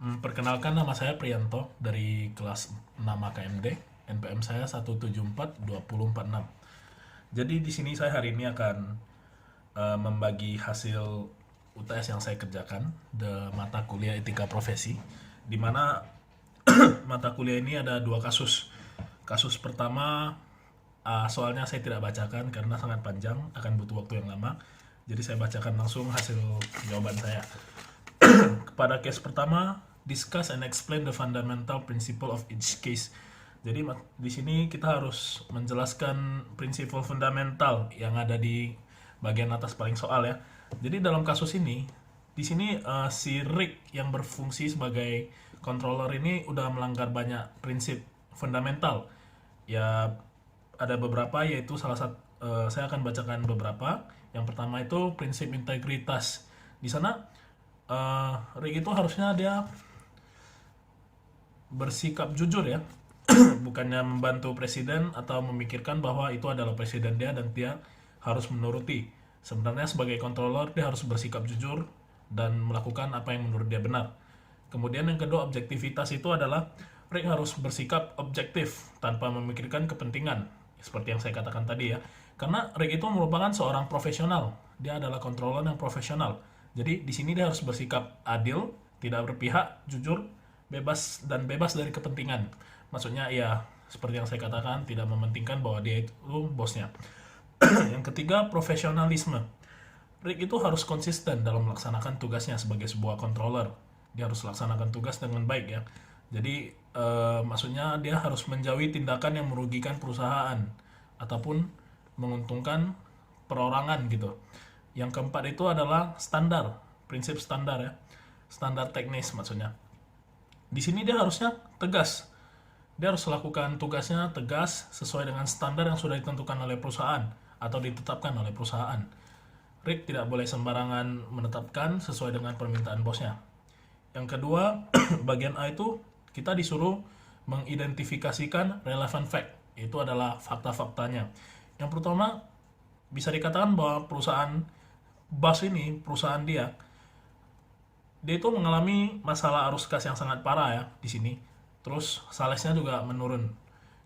Perkenalkan, nama saya Priyanto dari kelas 6 AKMD. NPM saya 1742046. Jadi di sini saya hari ini akan membagi hasil UTS yang saya kerjakan di mata kuliah Etika Profesi, di mana mata kuliah ini ada dua kasus. Kasus pertama, soalnya saya tidak bacakan karena sangat panjang, akan butuh waktu yang lama. Jadi saya bacakan langsung hasil jawaban saya. Pada case pertama, discuss and explain the fundamental principle of each case. Jadi di sini kita harus menjelaskan prinsip fundamental yang ada di bagian atas paling soal ya. Jadi dalam kasus ini, di sini si Rick yang berfungsi sebagai controller ini udah melanggar banyak prinsip fundamental. Ya ada beberapa, yaitu salah satu saya akan bacakan beberapa. Yang pertama itu prinsip integritas. Di sana Rick itu harusnya dia bersikap jujur ya, bukannya membantu presiden atau memikirkan bahwa itu adalah presiden dia dan dia harus menuruti. Sebenarnya sebagai controller dia harus bersikap jujur dan melakukan apa yang menurut dia benar. Kemudian yang kedua, objektivitas itu adalah Rick harus bersikap objektif tanpa memikirkan kepentingan, seperti yang saya katakan tadi ya. Karena Rick itu merupakan seorang profesional, dia adalah controller yang profesional. Jadi di sini dia harus bersikap adil, tidak berpihak, jujur, bebas dari kepentingan. Maksudnya ya seperti yang saya katakan, tidak mementingkan bahwa dia itu bosnya. Yang ketiga, profesionalisme. Rick itu harus konsisten dalam melaksanakan tugasnya sebagai sebuah controller. Dia harus laksanakan tugas dengan baik ya. Jadi maksudnya dia harus menjauhi tindakan yang merugikan perusahaan ataupun menguntungkan perorangan gitu. Yang keempat itu adalah standar, prinsip standar ya. Standar teknis maksudnya. Di sini dia harusnya tegas. Dia harus lakukan tugasnya tegas sesuai dengan standar yang sudah ditentukan oleh perusahaan atau ditetapkan oleh perusahaan. Rick tidak boleh sembarangan menetapkan sesuai dengan permintaan bosnya. Yang kedua, bagian A itu kita disuruh mengidentifikasikan relevant fact. Itu adalah fakta-faktanya. Yang pertama, bisa dikatakan bahwa perusahaan BAS ini, perusahaan dia itu mengalami masalah arus kas yang sangat parah ya di sini. Terus salesnya juga menurun.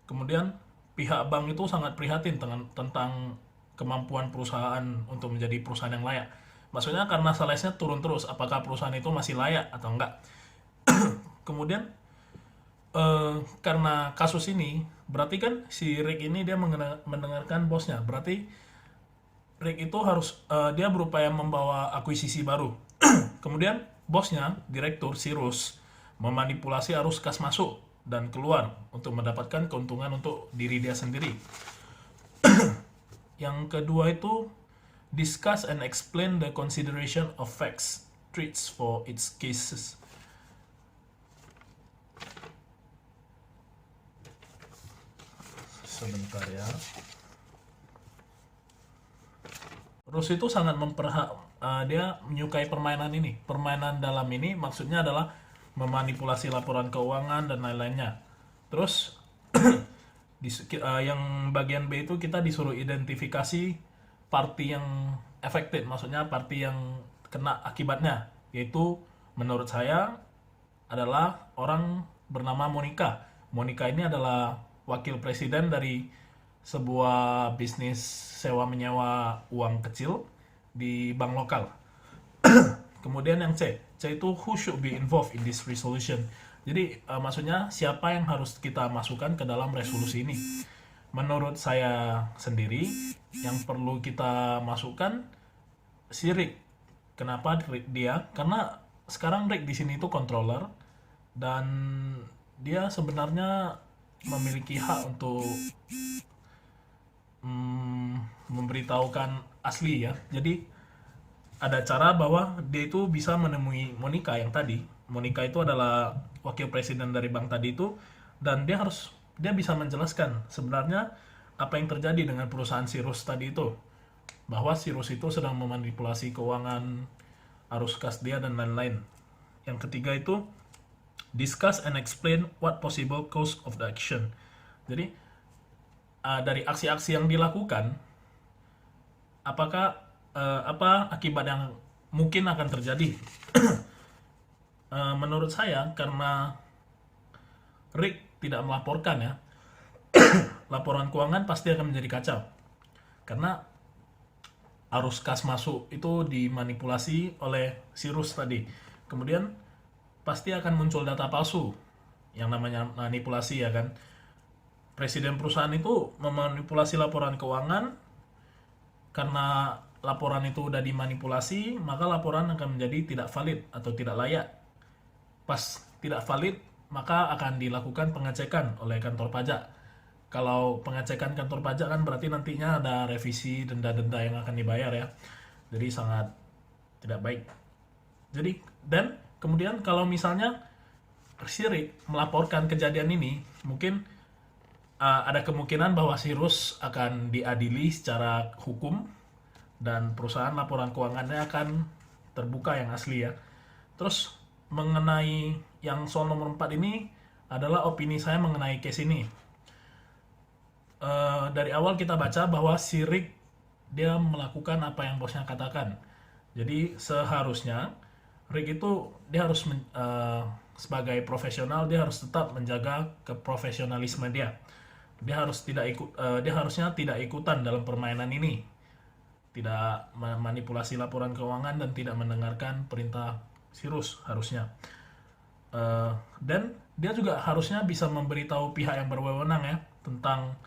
Kemudian pihak bank itu sangat prihatin tentang kemampuan perusahaan untuk menjadi perusahaan yang layak. Maksudnya karena salesnya turun terus, apakah perusahaan itu masih layak atau enggak. Kemudian karena kasus ini, berarti kan si Rick ini dia mendengarkan bosnya. Berarti Rick itu harus dia berupaya membawa akuisisi baru. Kemudian bosnya, direktur Cyrus, memanipulasi arus kas masuk dan keluar untuk mendapatkan keuntungan untuk diri dia sendiri. Yang kedua itu discuss and explain the consideration of facts, treats for its cases. Sebentar ya. Rus itu sangat dia menyukai permainan ini. Permainan dalam ini maksudnya adalah memanipulasi laporan keuangan dan lain-lainnya. Terus yang bagian B itu kita disuruh identifikasi party yang affected, maksudnya party yang kena akibatnya, yaitu menurut saya adalah orang bernama Monica. Monica ini adalah wakil presiden dari sebuah bisnis sewa menyewa uang kecil di bank lokal. Kemudian yang C itu who should be involved in this resolution. Jadi maksudnya siapa yang harus kita masukkan ke dalam resolusi ini. Menurut saya sendiri yang perlu kita masukkan si Rick. Kenapa dia? Karena sekarang Rick di sini itu controller dan dia sebenarnya memiliki hak untuk memberitahukan asli ya. Jadi ada cara bahwa dia itu bisa menemui Monica yang tadi. Monica itu adalah wakil presiden dari bank tadi itu, dan dia bisa menjelaskan sebenarnya apa yang terjadi dengan perusahaan Cyrus tadi itu. Bahwa Cyrus itu sedang memanipulasi keuangan, arus kas dia dan lain-lain. Yang ketiga itu discuss and explain what possible cause of the action. Jadi dari aksi-aksi yang dilakukan, apakah apa akibat yang mungkin akan terjadi. Menurut saya karena Rick tidak melaporkan ya, laporan keuangan pasti akan menjadi kacau. Karena arus kas masuk itu dimanipulasi oleh Sirus tadi. Kemudian pasti akan muncul data palsu yang namanya manipulasi ya kan. Presiden perusahaan itu memanipulasi laporan keuangan. Karena laporan itu udah dimanipulasi, maka laporan akan menjadi tidak valid atau tidak layak. Pas tidak valid, maka akan dilakukan pengecekan oleh kantor pajak. Kalau pengecekan kantor pajak kan berarti nantinya ada revisi denda-denda yang akan dibayar ya. Jadi sangat tidak baik. Jadi dan kemudian kalau misalnya Sirik melaporkan kejadian ini, mungkin ada kemungkinan bahwa Sirus akan diadili secara hukum dan perusahaan laporan keuangannya akan terbuka yang asli ya. Terus mengenai yang soal nomor 4 ini adalah opini saya mengenai case ini. Dari awal kita baca bahwa si Rick dia melakukan apa yang bosnya katakan. Jadi seharusnya Rick itu dia harus sebagai profesional dia harus tetap menjaga keprofesionalisme dia. Dia harusnya tidak ikutan dalam permainan ini. Tidak memanipulasi laporan keuangan dan tidak mendengarkan perintah Sirus harusnya. Dan dia juga harusnya bisa memberitahu pihak yang berwenang ya tentang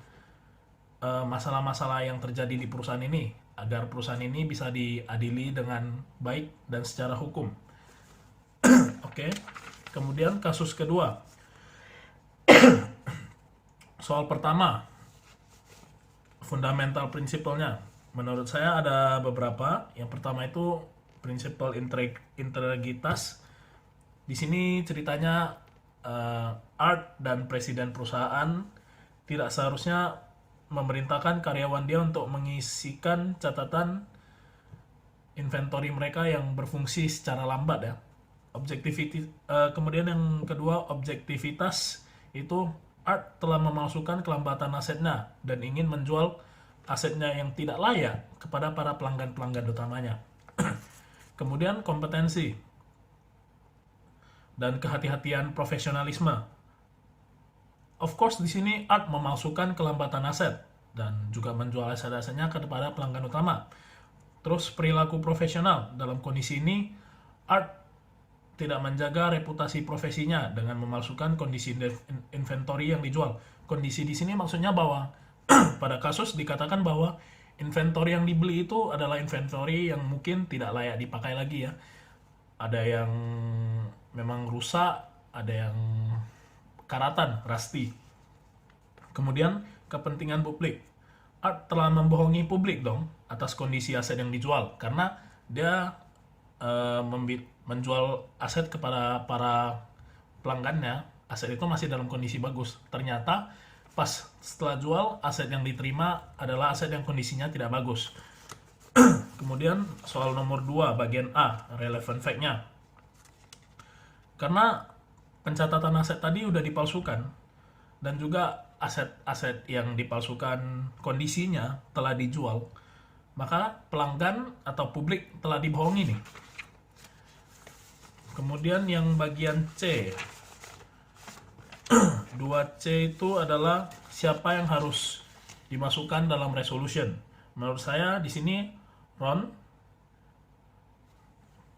masalah-masalah yang terjadi di perusahaan ini agar perusahaan ini bisa diadili dengan baik dan secara hukum. Oke. Kemudian kasus kedua. Soal pertama, fundamental prinsipalnya. Menurut saya ada beberapa. Yang pertama itu prinsipal integritas. Di sini ceritanya Art dan presiden perusahaan tidak seharusnya memerintahkan karyawan dia untuk mengisikan catatan inventory mereka yang berfungsi secara lambat ya. Kemudian yang kedua objektivitas itu Art telah memalsukan kelambatan asetnya dan ingin menjual asetnya yang tidak layak kepada para pelanggan-pelanggan utamanya. Kemudian kompetensi dan kehati-hatian profesionalisme. Of course di sini Art memalsukan kelambatan aset dan juga menjual aset-asetnya kepada pelanggan utama. Terus perilaku profesional. Dalam kondisi ini Art tidak menjaga reputasi profesinya dengan memalsukan kondisi inventory yang dijual. Kondisi di sini maksudnya bahwa pada kasus dikatakan bahwa inventory yang dibeli itu adalah inventory yang mungkin tidak layak dipakai lagi ya. Ada yang memang rusak, ada yang karatan, rusty. Kemudian kepentingan publik. Art telah membohongi publik dong atas kondisi aset yang dijual karena dia menjual aset kepada para pelanggannya, aset itu masih dalam kondisi bagus. Ternyata pas setelah jual, aset yang diterima adalah aset yang kondisinya tidak bagus. Kemudian soal nomor 2 bagian A, relevant fact-nya. Karena pencatatan aset tadi udah dipalsukan dan juga aset-aset yang dipalsukan kondisinya telah dijual, maka pelanggan atau publik telah dibohongi nih. Kemudian yang bagian C, 2C itu adalah siapa yang harus dimasukkan dalam resolution. Menurut saya di sini Ron,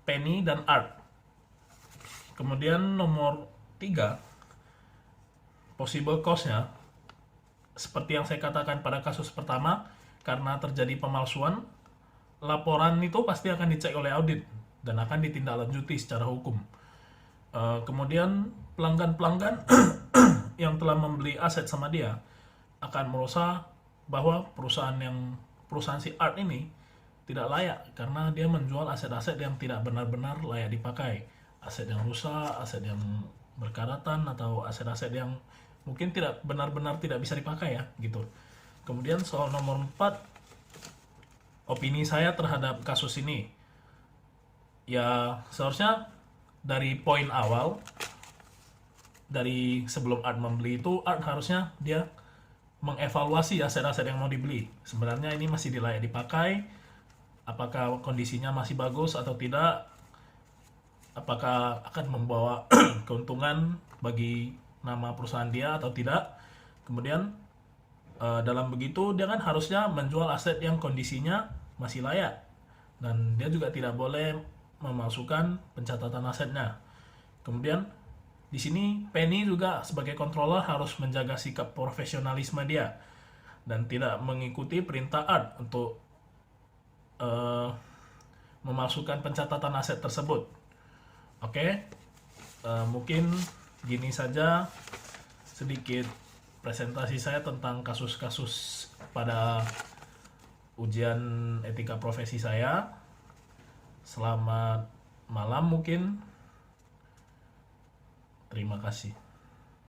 Penny, dan Art. Kemudian nomor 3, possible cause-nya, seperti yang saya katakan pada kasus pertama, karena terjadi pemalsuan, laporan itu pasti akan dicek oleh audit dan akan ditindaklanjuti secara hukum. Kemudian pelanggan-pelanggan yang telah membeli aset sama dia akan merasa bahwa perusahaan si Art ini tidak layak karena dia menjual aset-aset yang tidak benar-benar layak dipakai. Aset yang rusak, aset yang berkaratan, atau aset-aset yang mungkin tidak benar-benar tidak bisa dipakai ya gitu. Kemudian soal nomor 4, opini saya terhadap kasus ini. Ya seharusnya dari poin awal, dari sebelum Art membeli itu, Art harusnya dia mengevaluasi aset-aset yang mau dibeli. Sebenarnya ini masih layak dipakai, apakah kondisinya masih bagus atau tidak. apakah akan membawa keuntungan bagi nama perusahaan dia atau tidak. Kemudian dalam begitu dia kan harusnya menjual aset yang kondisinya masih layak, dan dia juga tidak boleh memasukkan pencatatan asetnya. Kemudian di sini Penny juga sebagai controller harus menjaga sikap profesionalisme dia dan tidak mengikuti perintah Art untuk memasukkan pencatatan aset tersebut. Oke, mungkin gini saja sedikit presentasi saya tentang kasus-kasus pada ujian etika profesi saya. Selamat malam mungkin. Terima kasih.